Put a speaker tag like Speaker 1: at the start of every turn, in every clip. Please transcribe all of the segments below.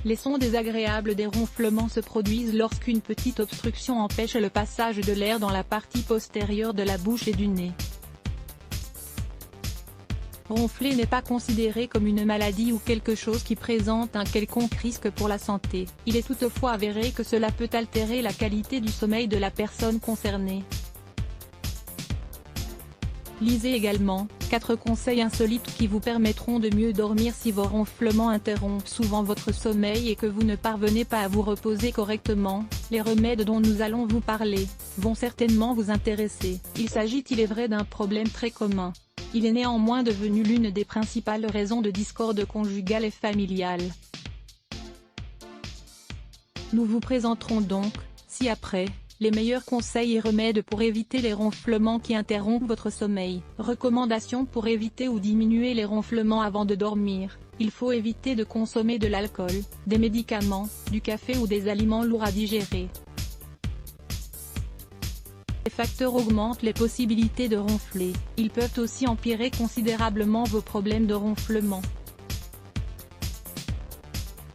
Speaker 1: Les sons désagréables des ronflements se produisent lorsqu'une petite obstruction empêche le passage de l'air dans la partie postérieure de la bouche et du nez. Ronfler n'est pas considéré comme une maladie ou quelque chose qui présente un quelconque risque pour la santé. Il est toutefois avéré que cela peut altérer la qualité du sommeil de la personne concernée. Lisez également 4 conseils insolites qui vous permettront de mieux dormir si vos ronflements interrompent souvent votre sommeil et que vous ne parvenez pas à vous reposer correctement. Les remèdes dont nous allons vous parler vont certainement vous intéresser. Il s'agit, il est vrai, d'un problème très commun. Il est néanmoins devenu l'une des principales raisons de discorde conjugale et familiale. Nous vous présenterons donc, ci-après, les meilleurs conseils et remèdes pour éviter les ronflements qui interrompent votre sommeil. Recommandations pour éviter ou diminuer les ronflements avant de dormir. Il faut éviter de consommer de l'alcool, des médicaments, du café ou des aliments lourds à digérer. Ces facteurs augmentent les possibilités de ronfler. Ils peuvent aussi empirer considérablement vos problèmes de ronflement.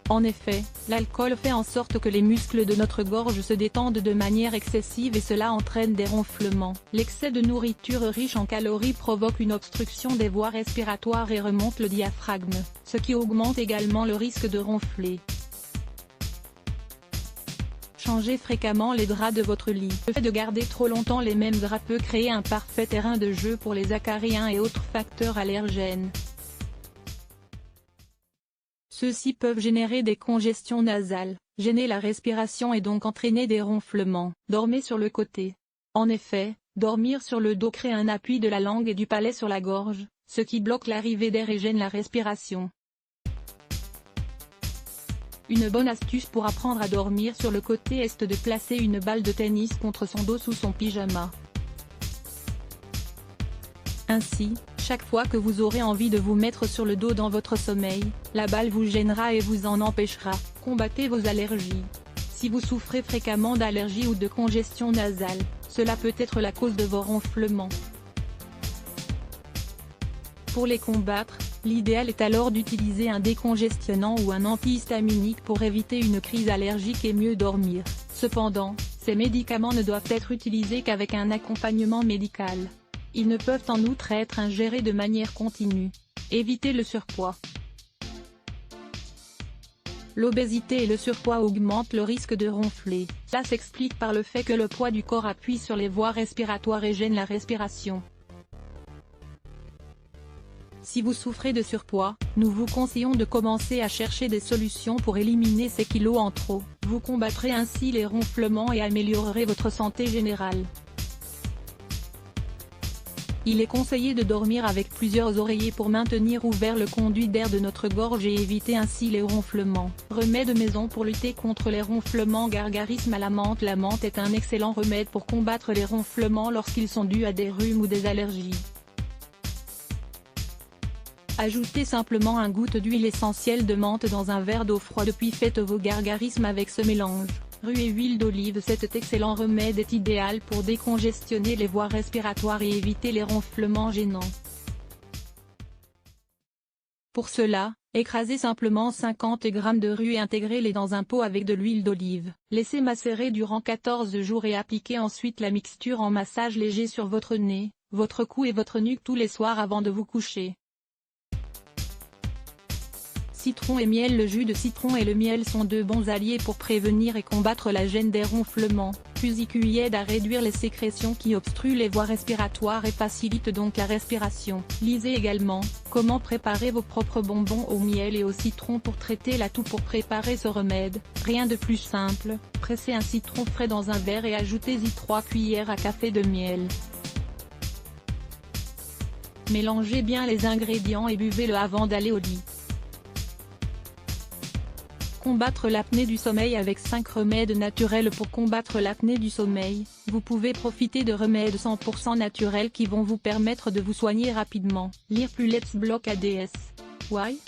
Speaker 1: En effet, l'alcool fait en sorte que les muscles de notre gorge se détendent de manière excessive et cela entraîne des ronflements. L'excès de nourriture riche en calories provoque une obstruction des voies respiratoires et remonte le diaphragme, ce qui augmente également le risque de ronfler. Changez fréquemment les draps de votre lit. Le fait de garder trop longtemps les mêmes draps peut créer un parfait terrain de jeu pour les acariens et autres facteurs allergènes. Ceux-ci peuvent générer des congestions nasales, gêner la respiration et donc entraîner des ronflements. Dormez sur le côté. En effet, dormir sur le dos crée un appui de la langue et du palais sur la gorge, ce qui bloque l'arrivée d'air et gêne la respiration. Une bonne astuce pour apprendre à dormir sur le côté est de placer une balle de tennis contre son dos sous son pyjama. Ainsi, chaque fois que vous aurez envie de vous mettre sur le dos dans votre sommeil, la balle vous gênera et vous en empêchera. Combattez vos allergies. Si vous souffrez fréquemment d'allergies ou de congestion nasale, cela peut être la cause de vos ronflements. Pour les combattre, l'idéal est alors d'utiliser un décongestionnant ou un antihistaminique pour éviter une crise allergique et mieux dormir. Cependant, ces médicaments ne doivent être utilisés qu'avec un accompagnement médical. Ils ne peuvent en outre être ingérés de manière continue. Évitez le surpoids. L'obésité et le surpoids augmentent le risque de ronfler. Cela s'explique par le fait que le poids du corps appuie sur les voies respiratoires et gêne la respiration. Si vous souffrez de surpoids, nous vous conseillons de commencer à chercher des solutions pour éliminer ces kilos en trop. Vous combattrez ainsi les ronflements et améliorerez votre santé générale. Il est conseillé de dormir avec plusieurs oreillers pour maintenir ouvert le conduit d'air de notre gorge et éviter ainsi les ronflements. Remède maison pour lutter contre les ronflements. Gargarisme à la menthe. La menthe est un excellent remède pour combattre les ronflements lorsqu'ils sont dus à des rhumes ou des allergies. Ajoutez simplement un goutte d'huile essentielle de menthe dans un verre d'eau froide puis faites vos gargarismes avec ce mélange. Ruez huile d'olive. Cet excellent remède est idéal pour décongestionner les voies respiratoires et éviter les ronflements gênants. Pour cela, écrasez simplement 50 g de rue et intégrez-les dans un pot avec de l'huile d'olive. Laissez macérer durant 14 jours et appliquez ensuite la mixture en massage léger sur votre nez, votre cou et votre nuque tous les soirs avant de vous coucher. Citron et miel. Le jus de citron et le miel sont deux bons alliés pour prévenir et combattre la gêne des ronflements, puis ils aident à réduire les sécrétions qui obstruent les voies respiratoires et facilitent donc la respiration. Lisez également, comment préparer vos propres bonbons au miel et au citron pour traiter la toux. Pour préparer ce remède, rien de plus simple, pressez un citron frais dans un verre et ajoutez-y 3 cuillères à café de miel. Mélangez bien les ingrédients et buvez-le avant d'aller au lit. Combattre l'apnée du sommeil avec 5 remèdes naturels. Pour combattre l'apnée du sommeil, vous pouvez profiter de remèdes 100% naturels qui vont vous permettre de vous soigner rapidement. Lire plus. Let's Block ADS. Why?